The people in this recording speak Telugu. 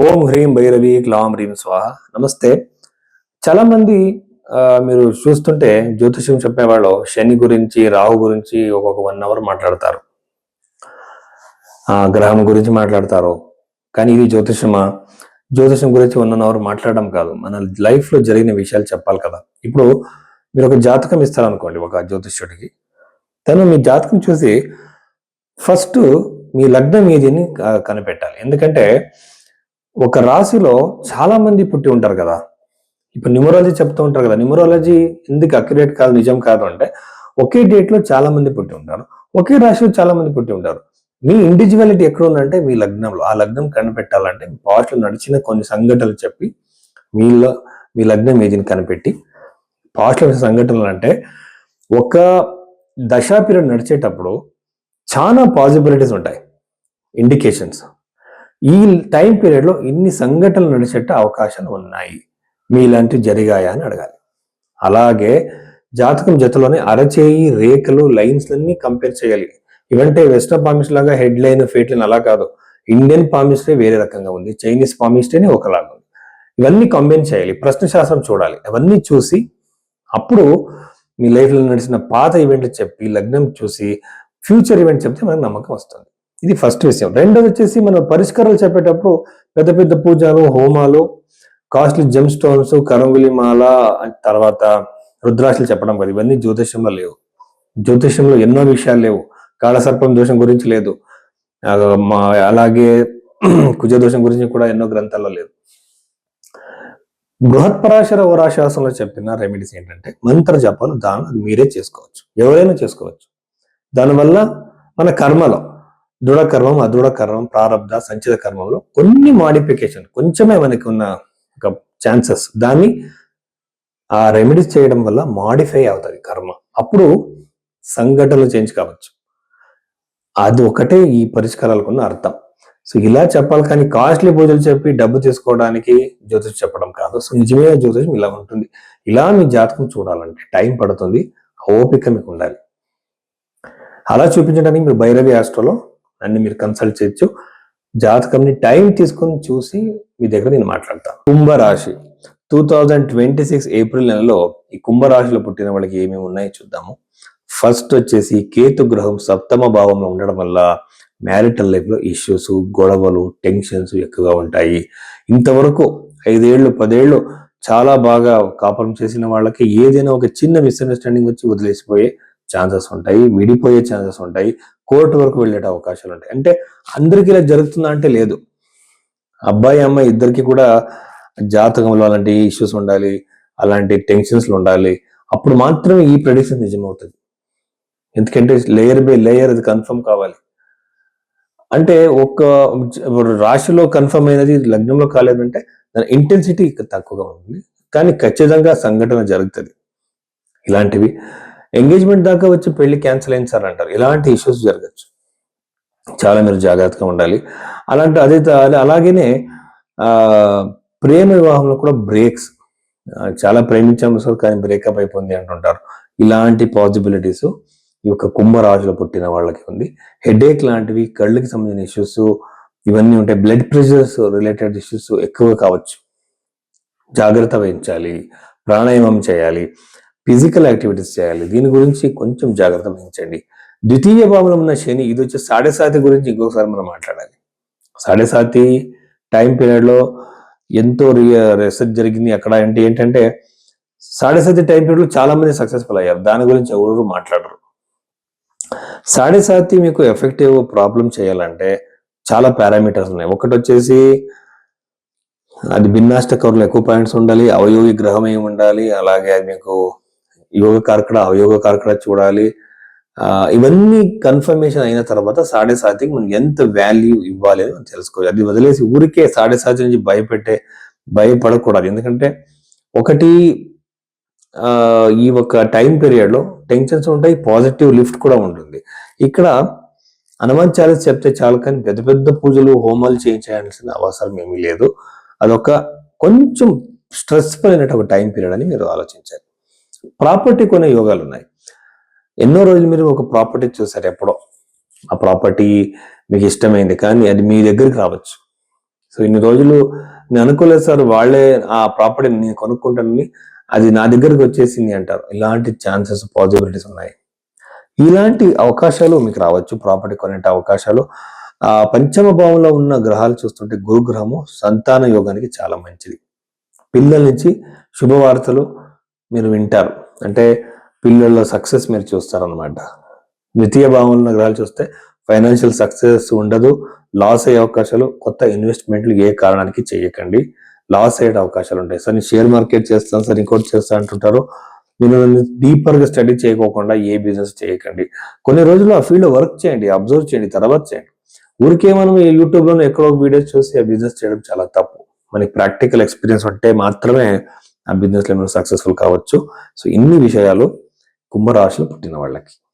ఓం హ్రీం భైరవి క్లాం హ్రీం స్వాహ. నమస్తే. చాలా మంది మీరు చూస్తుంటే జ్యోతిష్యం చెప్పేవాళ్ళు శని గురించి, రాహు గురించి ఒక్కొక్క 1 అవర్ మాట్లాడతారు. గ్రహం గురించి మాట్లాడతారు. కానీ ఇది జ్యోతిషమా? జ్యోతిషం గురించి 1 అవర్ మాట్లాడడం కాదు, మన లైఫ్ లో జరిగిన విషయాలు చెప్పాలి కదా. ఇప్పుడు మీరు ఒక జాతకం ఇస్తారనుకోండి ఒక జ్యోతిష్యుడికి. తను మీ జాతకం చూసి ఫస్ట్ మీ లగ్నం ఏదిని కనిపెట్టాలి. ఎందుకంటే ఒక రాశిలో చాలా మంది పుట్టి ఉంటారు కదా. ఇప్పుడు న్యూమరాలజీ చెప్తూ ఉంటారు కదా, న్యూమరాలజీ ఎందుకు అక్యురేట్ కాదు, నిజం కాదు అంటే ఒకే డేట్ లో చాలా మంది పుట్టి ఉంటారు, ఒకే రాశిలో చాలా మంది పుట్టి ఉంటారు. మీ ఇండివిజువాలిటీ ఎక్కడ ఉందంటే మీ లగ్నంలో. ఆ లగ్నం కనిపెట్టాలంటే పాస్ట్లో నడిచిన కొన్ని సంఘటనలు చెప్పి మీలో మీ లగ్నం ఏజిని కనిపెట్టి పాస్ట్లో సంఘటనలు అంటే ఒక దశా పీరియడ్ నడిచేటప్పుడు చాలా పాసిబిలిటీస్ ఉంటాయి, ఇండికేషన్స్. ఈ టైం పీరియడ్లో ఇన్ని సంఘటనలు నడిచేట అవకాశాలు ఉన్నాయి, మీలాంటివి జరిగాయా అని అడగాలి. అలాగే జాతకం జతలోనే అరచేయి రేఖలు లైన్స్ అన్ని కంపేర్ చేయాలి. ఇవంటే వెస్టర్న్ పామిస్ట్రీ లాగా హెడ్ లైన్ ఫేట్ లైన్ అలా కాదు. ఇండియన్ పామిస్ట్రీ వేరే రకంగా ఉంది, చైనీస్ పామిస్ట్రీని ఒకలాగా ఉంది. ఇవన్నీ కంబైన్ చేయాలి, ప్రశ్న శాస్త్రం చూడాలి. అవన్నీ చూసి అప్పుడు మీ లైఫ్లో నడిచిన పాత ఈవెంట్లు చెప్పి లగ్నం చూసి ఫ్యూచర్ ఈవెంట్ చెప్తే మనకు నమ్మకం వస్తుంది. ఇది ఫస్ట్ విషయం. రెండోది వచ్చేసి మనం పరిష్కారాలు చెప్పేటప్పుడు పెద్ద పెద్ద పూజలు, హోమాలు, కాస్ట్లీ జెమ్ స్టోన్స్, కరంగులి మాల, తర్వాత రుద్రాక్షలు చెప్పడం కాదు. ఇవన్నీ జ్యోతిష్యంలో లేవు. జ్యోతిష్యంలో ఎన్నో విషయాలు లేవు. కాళసర్పం దోషం గురించి లేదు, అలాగే కుజదోషం గురించి కూడా ఎన్నో గ్రంథాల్లో లేదు. బృహత్పరాశర ఓరాశాసనంలో చెప్పిన రెమెడీస్ ఏంటంటే మంత్ర జపాలు, దానం అది మీరే చేసుకోవచ్చు, ఎవరైనా చేసుకోవచ్చు. దానివల్ల మన కర్మలో దృఢ కర్మం, అదృఢ కర్మం, ప్రారబ్ధ, సంచిత కర్మంలో కొన్ని మాడిఫికేషన్, కొంచెమే మనకి ఉన్న ఒక ఛాన్సెస్, దాన్ని ఆ రెమెడీస్ చేయడం వల్ల మాడిఫై అవుతుంది కర్మ. అప్పుడు సంఘటనలు చేంజ్ కావచ్చు. అది ఒకటే ఈ పరిష్కారాలకు ఉన్న అర్థం. సో ఇలా చెప్పాలి, కానీ కాస్ట్లీ పూజలు చెప్పి డబ్బు తీసుకోవడానికి జ్యోతిషం చెప్పడం కాదు. సో నిజమే జ్యోతిషం ఇలా ఉంటుంది. ఇలా మీ జాతకం చూడాలంటే టైం పడుతుంది, ఓపిక మీకు ఉండాలి. అలా చూపించడానికి మీరు భైరవి ఆస్ట్రోలో అన్ని మీరు కన్సల్ట్ చేయొచ్చు. జాతకంని టైం తీసుకొని చూసి మీ దగ్గర నేను మాట్లాడతాను. కుంభరాశి 2026 ఏప్రిల్ నెలలో ఈ కుంభరాశిలో పుట్టిన వాళ్ళకి ఏమేమి ఉన్నాయో చూద్దాము. ఫస్ట్ వచ్చేసి కేతు గ్రహం 7వ భావంలో ఉండడం వల్ల మ్యారిటల్ లైఫ్లో ఇష్యూస్, గొడవలు, టెన్షన్స్ ఎక్కువగా ఉంటాయి. ఇంతవరకు 5 ఏళ్ళు 10 ఏళ్ళు చాలా బాగా కాపురం చేసిన వాళ్ళకి ఏదైనా ఒక చిన్న మిస్అండర్స్టాండింగ్ వచ్చి వదిలేసిపోయే ఛాన్సెస్ ఉంటాయి, విడిపోయే ఛాన్సెస్ ఉంటాయి, కోర్టు వరకు వెళ్ళే అవకాశాలు ఉంటాయి. అంటే అందరికీ ఇలా జరుగుతుందా అంటే లేదు. అబ్బాయి అమ్మాయి ఇద్దరికి కూడా జాతకంలో అలాంటి ఇష్యూస్ ఉండాలి, అలాంటి టెన్షన్స్లు ఉండాలి. అప్పుడు మాత్రమే ఈ ప్రెడిక్షన్ నిజమవుతుంది. ఎందుకంటే లేయర్ బై లేయర్ అది కన్ఫర్మ్ కావాలి. అంటే ఒక రాశిలో కన్ఫర్మ్ అయినది లగ్నంలో కాలేదంటే దాని ఇంటెన్సిటీ తక్కువగా ఉంటుంది, కానీ ఖచ్చితంగా సంఘటన జరుగుతుంది. ఇలాంటివి ఎంగేజ్మెంట్ దాకా వచ్చి పెళ్లి క్యాన్సిల్ అయింది సార్ అంటారు. ఇలాంటి ఇష్యూస్ జరగచ్చు. చాలా మీరు జాగ్రత్తగా ఉండాలి. అలాగనే ప్రేమ వివాహంలో కూడా బ్రేక్స్, చాలా ప్రేమించాము సార్ కానీ బ్రేకప్ అయిపోయింది అంటుంటారు. ఇలాంటి పాసిబిలిటీస్ ఈ యొక్క కుంభరాశిలో పుట్టిన వాళ్ళకి ఉంది. హెడేక్ లాంటివి, కళ్ళకి సంబంధించిన ఇష్యూస్ ఇవన్నీ ఉంటాయి. బ్లడ్ ప్రెషర్స్ రిలేటెడ్ ఇష్యూస్ ఎక్కువగా కావచ్చు. జాగ్రత్త వహించాలి, ప్రాణాయామం చేయాలి, ఫిజికల్ యాక్టివిటీస్ చేయాలి. దీని గురించి కొంచెం జాగ్రత్త వహించండి. ద్వితీయ భావంలో ఉన్న శని, ఇది వచ్చి 7.5 గురించి ఇంకొకసారి మనం మాట్లాడాలి. 7.5 టైం పీరియడ్లో ఎంతో రీసెర్చ్ జరిగింది అక్కడ. ఏంటంటే 7.5 టైం పీరియడ్లో చాలా మంది సక్సెస్ఫుల్ అయ్యారు. దాని గురించి ఎవరు మాట్లాడరు. 7.5 మీకు ఎఫెక్టివ్ ప్రాబ్లం చేయాలంటే చాలా పారామీటర్స్ ఉన్నాయి. ఒకటి వచ్చేసి అది భిన్నాష్టకవర్లో ఎక్కువ పాయింట్స్ ఉండాలి, అవయోగి గ్రహం ఏమి ఉండాలి, అలాగే అది మీకు యోగ కార్కడ అవయోగ కార్కడ చూడాలి. ఇవన్నీ కన్ఫర్మేషన్ అయిన తర్వాత 7.5కి మనం ఎంత వాల్యూ ఇవ్వాలి అని మనం తెలుసుకోవాలి. అది వదిలేసి ఊరికే 7.5 నుంచి భయపడకూడదు. ఎందుకంటే ఒకటి ఈ ఒక టైం పీరియడ్లో టెన్షన్స్ ఉంటాయి, పాజిటివ్ లిఫ్ట్ కూడా ఉంటుంది. ఇక్కడ హనుమాన్ చాలీసా చెప్తే చాలు, కానీ పెద్ద పెద్ద పూజలు హోమాలు చేయించాల్సిన అవసరం ఏమీ లేదు. అదొక కొంచెం స్ట్రెస్ఫుల్ అయినట్టు ఒక టైం పీరియడ్ అని మీరు ఆలోచించాలి. ప్రాపర్టీ కొనే యోగాలు ఉన్నాయి. ఎన్నో రోజులు మీరు ఒక ప్రాపర్టీ చూసారు ఎప్పుడో, ఆ ప్రాపర్టీ మీకు ఇష్టమైంది కానీ అది మీ దగ్గరికి రావచ్చు. సో ఇన్ని రోజులు నేను అనుకోలేదు సార్, వాళ్ళే ఆ ప్రాపర్టీ నేను కొనుక్కుంటానని అది నా దగ్గరకు వచ్చేసింది అంటారు. ఇలాంటి ఛాన్సెస్, పాసిబిలిటీస్ ఉన్నాయి. ఇలాంటి అవకాశాలు మీకు రావచ్చు, ప్రాపర్టీ కొనే అవకాశాలు. పంచమ భావంలో ఉన్న గ్రహాలు చూస్తుంటే గురుగ్రహము సంతాన యోగానికి చాలా మంచిది. పిల్లల నుంచి శుభవార్తలు మీరు వింటారు, అంటే పిల్లల్లో సక్సెస్ మీరు చూస్తారనమాట. ద్వితీయ భావంలో గ్రహాలు చూస్తే ఫైనాన్షియల్ సక్సెస్ ఉండదు, లాస్ అయ్యే అవకాశాలు. కొత్త ఇన్వెస్ట్మెంట్లు ఏ కారణానికి చేయకండి, లాస్ అయ్యే అవకాశాలు ఉంటాయి. సార్ నేను షేర్ మార్కెట్ చేస్తాను సార్, ఇంకోటి చేస్తాను అంటుంటారు. మీరు డీపర్ గా స్టడీ చేయకోకుండా ఏ బిజినెస్ చేయకండి. కొన్ని రోజులు ఆ ఫీల్డ్ లో వర్క్ చేయండి, అబ్జర్వ్ చేయండి, తర్వాత చేయండి. ఊరికే మనం యూట్యూబ్ లో ఎక్కడో వీడియోస్ చూసి ఆ బిజినెస్ చేయడం చాలా తప్పు. మనకి ప్రాక్టికల్ ఎక్స్పీరియన్స్ ఉంటే మాత్రమే ఆ బిజినెస్ లో మనం సక్సెస్ఫుల్ కావచ్చు. సో ఇన్ని విషయాలు కుంభరాశిలో పుట్టిన వాళ్ళకి.